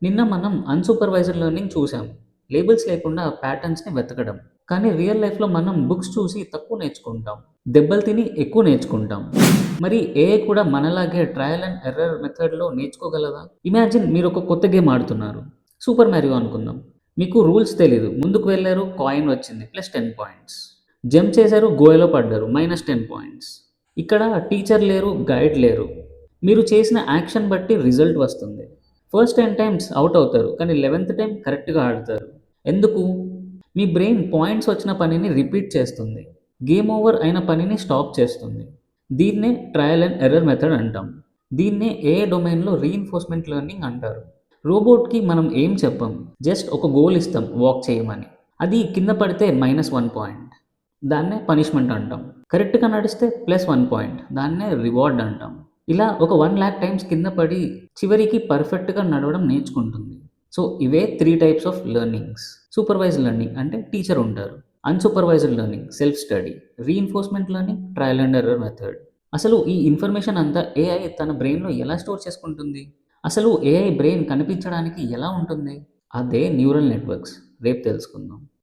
నిన్న మనం unsupervised learning చూసాం. లేబుల్స్ లేకుండా ప్యాటర్న్స్‌ని వెతకడం. కానీ రియల్ లైఫ్‌లో మనం బుక్స్ చూసి తక్కువ నేర్చుకుంటాం. దెబ్బలు తిని ఎక్కువ నేర్చుకుంటాం. మరి ఏఐ కూడా మనలాగే ట్రయల్ అండ్ ఎర్రర్ మెథడ్‌లో నేర్చుకోగలదా? ఇమాజిన్ మీరొక కొత్త గేమ్ ఆడుతున్నారు. సూపర్ మారియో అనుకుందాం. మీకు రూల్స్ తెలీదు. ముందుకు వెళ్లారు, కాయిన్ వచ్చింది +10 పాయింట్స్. జంప్ చేశారు, గోయలో పడ్డారు -10 పాయింట్స్. ఇక్కడ టీచర్ లేరు, గైడ్ లేరు. మీరు చేసిన యాక్షన్ బట్టి రిజల్ట్ వస్తుంది. ఫస్ట్ 10 టైమ్స్ ఔట్ అవుతారు. కానీ 11థ్ టైమ్ కరెక్ట్‌గా ఆడతారు. ఎందుకు? మీ బ్రెయిన్ పాయింట్స్ వచ్చిన పనిని రిపీట్ చేస్తుంది. గేమ్ ఓవర్ అయిన పనిని స్టాప్ చేస్తుంది. దీన్నే ట్రయల్ అండ్ ఎర్రర్ మెథడ్ అంటాం. దీన్నే ఏఐ డొమైన్‌లో రీఇన్ఫోర్స్‌మెంట్ లెర్నింగ్ అంటారు. రోబోట్‌కి మనం ఏం చెప్పం. జస్ట్ ఒక గోల్ ఇస్తాం వాక్ చేయమని. అది కింద పడితే -1 పాయింట్. దాన్నే పనిష్మెంట్ అంటాం. కరెక్ట్‌గా నడిస్తే +1 పాయింట్. దాన్నే రివార్డ్ అంటాం. ఇలా ఒక 1,00,000 టైమ్స్ కింద పడి చివరికి పర్ఫెక్ట్‌గా నడవడం నేర్చుకుంటుంది. సో, ఇవే 3 types of learnings. Supervised learning అంటే టీచర్ ఉంటారు. Unsupervised learning self study. Reinforcement learning trial and error method. అసలు ఈ ఇన్ఫర్మేషన్ అంతా ఏఐ తన బ్రెయిన్‌లో ఎలా స్టోర్ చేసుకుంటుంది? అసలు ఏఐ బ్రెయిన్ కనిపించడానికి ఎలా ఉంటుంది? అదే న్యూరల్ నెట్వర్క్స్. రేపు తెలుసుకుందాం.